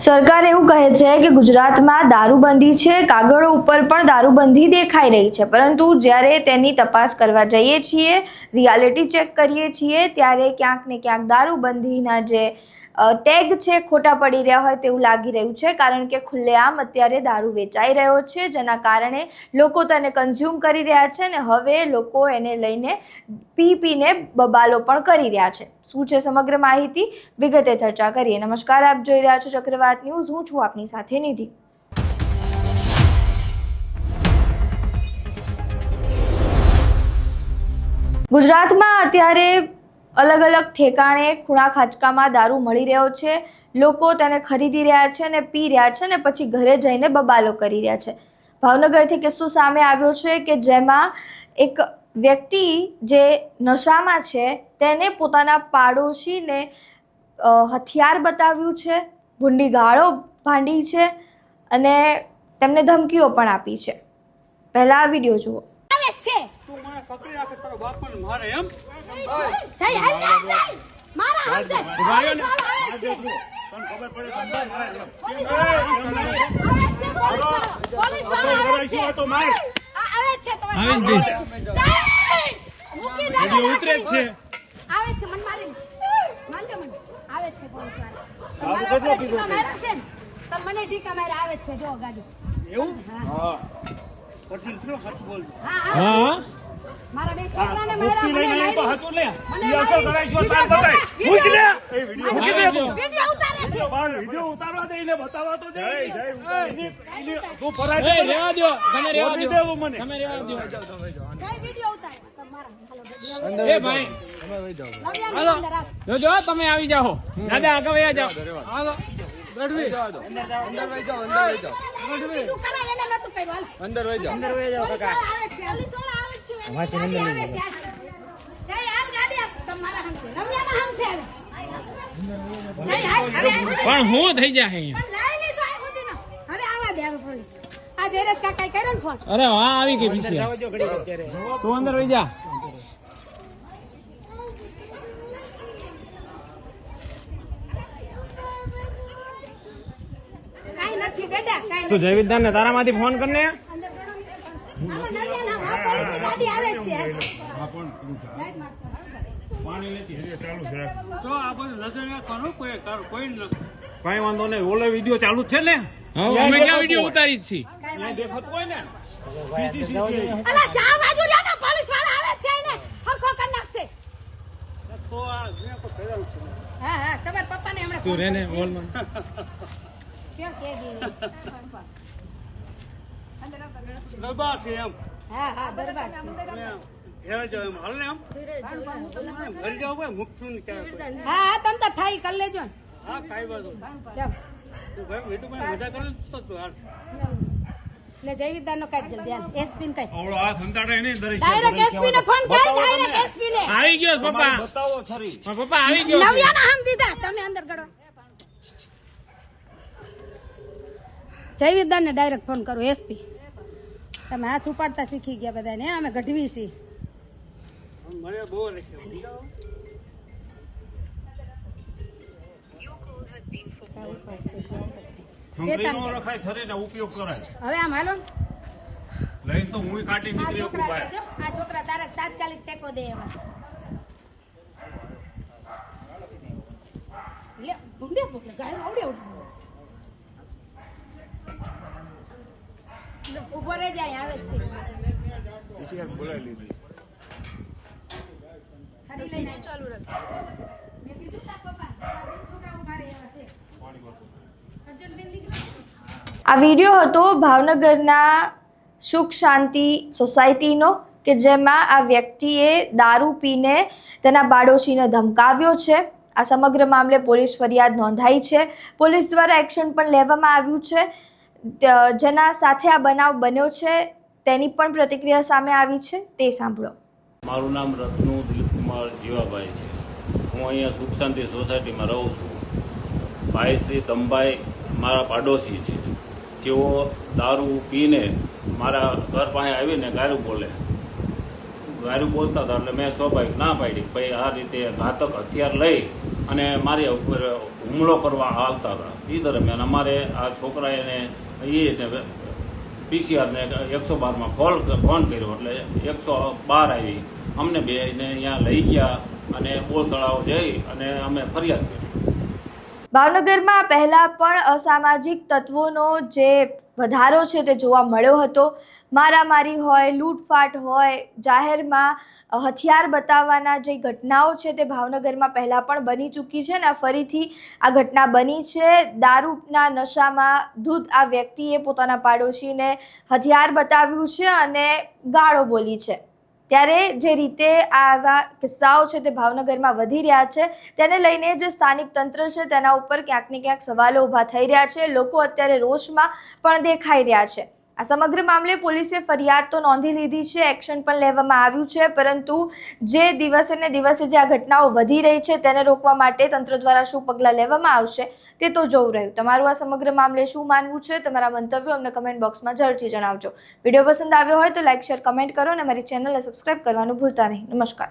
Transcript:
સરકાર એવું કહે છે કે ગુજરાતમાં દારૂબંધી છે, કાગળો ઉપર પણ દારૂબંધી દેખાઈ રહી છે, પરંતુ જ્યારે તેની તપાસ કરવા જઈએ છીએ, રિયાલિટી ચેક કરીએ છીએ, ત્યારે ક્યાંક ને ક્યાંક દારૂબંધીના જે ટેગ છે ખોટા પડી રહ્યા હોય તેવું લાગી રહ્યું છે, કારણ કે ખુલ્લેઆમ અત્યારે દારૂ વેચાઈ રહ્યો છે, જેના કારણે લોકો તેને કન્ઝ્યુમ કરી રહ્યા છે અને હવે લોકો એને લઈને પીને બબાલો પણ કરી રહ્યા છે। શું છે સમગ્ર માહિતી, વિગતે ચર્ચા કરીએ। નમસ્કાર, આપ જોઈ રહ્યા છો ચક્રવાત ન્યૂઝ, હું છું આપની સાથે નિધિ। ગુજરાતમાં અત્યારે અલગ અલગ ઠેકાણે ખૂણા ખાંચકામાં દારૂ મળી રહ્યો છે, લોકો તેને ખરીદી રહ્યા છે અને પી રહ્યા છે અને પછી ઘરે જઈને બબાલો કરી રહ્યા છે। ભાવનગરથી કિસ્સો સામે આવ્યો છે કે જેમાં એક વ્યક્તિ જે નશામાં છે તેને પોતાના પાડોશીને હથિયાર બતાવ્યું છે, ભૂંડી ગાળો ભાંડી છે અને તેમને ધમકીઓ પણ આપી છે। પહેલા આ વિડીયો જુઓ। તું મને પકડી રાખે તારો બાપ પણ મારે એમ જય હાલ નહીં મારા હાલ છે ભાઈઓને આ દેખ તને ખબર પડે બંધા મારે પોલીસ આવે છે તો માર આવે છે તમે આવી જ જય મૂકી દે વિડિયો ઉતરે છે આવે છે મન મારી માનજો મને આવે છે પોલીસ વાળા બાબુ કેટલો પીધો છે તો મને ઠીકા મારે આવે છે જો ગાડી એવું હા પછી શું સાચું બોલ હા મારા બે છોકરાને મુક્તિ લઈને મારા તો હાચું લે ઈસો કરાઈ જો સાર બતાય મૂકી દે એ વિડિયો મૂકી દે વિડિયો ઉતારે છે પણ વિડિયો ઉતારવા દે એને બતાવવા તો જય જય તું ફરાય એ રેવા દો, તમે રેવા દો, દેવું મને તમે રેવા દો। જય વિડિયો ઉતારે તમારા એ ભાઈ હાલો અંદર આવ જોજો તમે આવી જાઓ, દાદા આગળ વયા જાઓ। હાલો કીધું કરાય એને નતું કર્યું હાલ અંદર વઈ જાઓ પોલીસ વાળા આવે છે પોલીસ વાળા આવે છે માસી નંબર આવે છે જય હાલ ગાડી આપ તમારા હમસે રમ્યાના હમસે આવે જય હાલ હવે પણ હું થઈ જાય અહીંયા? પણ લઈ લીધો આ સુધીનો હવે આવા દે હવે પોલીસ આ જયરાજ કાકાએ કર્યો ને ફોન અરે હા આવી ગઈ પીછી, તું અંદર વઈ જા। કાઈ નથી બેટા કાઈ તું જયવિદ્યાન ને તારામાંથી ફોન કરને। અંદર હાલો નરિયાના આ પોલીસની ગાડી આવે છે પાણી લેતી હે ચાલુ છે જો આ બધું નજર રાખવાનું કોઈ કોઈ ન કાઈ વાંધો નહીં ઓલો વિડિયો ચાલુ જ છે ને હા અમે ક્યાં વિડિયો ઉતારી જ છી? ત્યાં દેખત કોઈ ને અલા ચા બાજુ લ્યો ને પોલીસ વાળા આવે છે ને હરખો કરી નાખશે તો આ જે કો ફેરલ છે હા હા તમારા પપ્પાને હમણાં તું રેને બોલમાં ક્યાં કે ગઈ દરબાર છે એમ હા હા દરબાર હેરા જાવ એમ હાલ ને એમ ઘર જાવ ભાઈ મુકશું ને ક્યાં હા હા તમ તો થાઈ કરી લેજો ને હા કાઈ બાજુ ચાલ તું ભાઈ વીટુ ભાઈ મજા કરે તો તું હાલ લે જયવિદ્યાન નો કાઢ જલ્દી હાલ એસપી ને કાઢ ઓળો હાથ હંતાડે નહીં દરી ડાયરેક્ટ એસપી ને ફોન કર ડાયરેક્ટ એસપી ને આવી ગયો છે પપ્પા, બતાવો ખરી મારા પપ્પા આવી ગયો છે। નવ્યાના હમ દીધા તમે અંદર ગળો જયવિદ્યાન ને ડાયરેક્ટ ફોન કરો એસપી તમે હાથ ઉપાડતા શીખી ગયા બધાને અમે ગઢવી છીએ મને બહુ રાખ્યો હમરીનો રખાય થરીને ઉપયોગ કરાય હવે આમ હાલો લઈને તો હું કાઢી આ નીકળી છોકરા બહાર લેજો, આ છોકરા તારે તાત્કાલિક ટેકો દે એવા લે ભૂંડે ભૂખ ગાય આવડે ઉભો રહી જાય આવે જ છે પછી બોલાવી લીધી છાડી લઈને ચાલુ રાખ મેં કીધું તા પપ્પા છોકરા ઉભા રહે એવા છે અર્જુનબેન દીકરા આ વિડીયો હતો ભાવનગરના સુખ શાંતિ સોસાયટીનો કે જેમાં આ વ્યક્તિએ દારૂ પીને તેના પાડોશીને ધમકાવ્યો છે। આ સમગ્ર મામલે પોલીસ ફરિયાદ નોંધાઈ છે, પોલીસ દ્વારા એક્શન પણ લેવામાં આવ્યું છે। જેના સાથે આ બનાવ બન્યો છે તેની પણ પ્રતિક્રિયા સામે આવી છે, તે સાંભળો। મારું નામ રત્નુ દિલીપકુમાર જીવાભાઈ છે, હું અહીંયા સુખ શાંતિ સોસાયટીમાં રહું છું। ભાઈ શ્રી તંબાઈ મારા પાડોશી છે, જેઓ દારૂ પીને મારા ઘર પાસે આવીને ગારું બોલે, દારૂ બોલતા હતા એટલે મેં સ્વાભાવિક ના પાડી. ભાઈ આ રીતે ઘાતક હથિયાર લઈ અને મારી ઉપર હુમલો કરવા આવતા હતા. એ દરમિયાન અમારે આ છોકરાએ પીસીઆરને 112માં ફોન કર્યો એટલે 112 આવી. અમને બેને અહીંયા લઈ ગયા અને બોલ તળાવ જઈ અને અમે ફરિયાદ કરી. ભાવનગરમાં પહેલા પણ અસામાજિક તત્વોનો જે વધારો છે તે જોવા મળ્યો હતો. મારામારી હોય, લૂંટફાટ હોય, જાહેરમાં હથિયાર બતાવવાના જે ઘટનાઓ છે તે ભાવનગરમાં પહેલાં પણ બની ચૂકી છે ને ફરીથી આ ઘટના બની છે. દારૂના નશામાં ધૂત આ વ્યક્તિએ પોતાના પાડોશીને હથિયાર બતાવ્યું છે અને ગાળો બોલી છે. ત્યારે જે રીતે આવા કિસ્સાઓ છે તે ભાવનગરમાં વધી રહ્યા છે તેને લઈને જે સ્થાનિક તંત્ર છે તેના ઉપર ક્યાંક ને ક્યાંક સવાલો ઊભા થઈ રહ્યા છે. લોકો અત્યારે રોષમાં પણ દેખાઈ રહ્યા છે. આ સમગ્ર મામલે પોલીસે ફરિયાદ તો નોંધી લીધી છે, એક્શન પણ લેવામાં આવ્યું છે, પરંતુ જે દિવસે ને દિવસે જે આ ઘટનાઓ વધી રહી છે તેને રોકવા માટે તંત્ર દ્વારા શું પગલાં લેવામાં આવશે તે તો જોવું રહ્યું. તમારું આ સમગ્ર મામલે શું માનવું છે? તમારા મંતવ્યો અમને કમેન્ટ બોક્સમાં જરૂરથી જણાવજો. વિડીયો પસંદ આવ્યો હોય તો લાઇક, શેર, કમેન્ટ કરો અને મારી ચેનલને સબસ્ક્રાઇબ કરવાનું ભૂલતા નહીં. નમસ્કાર.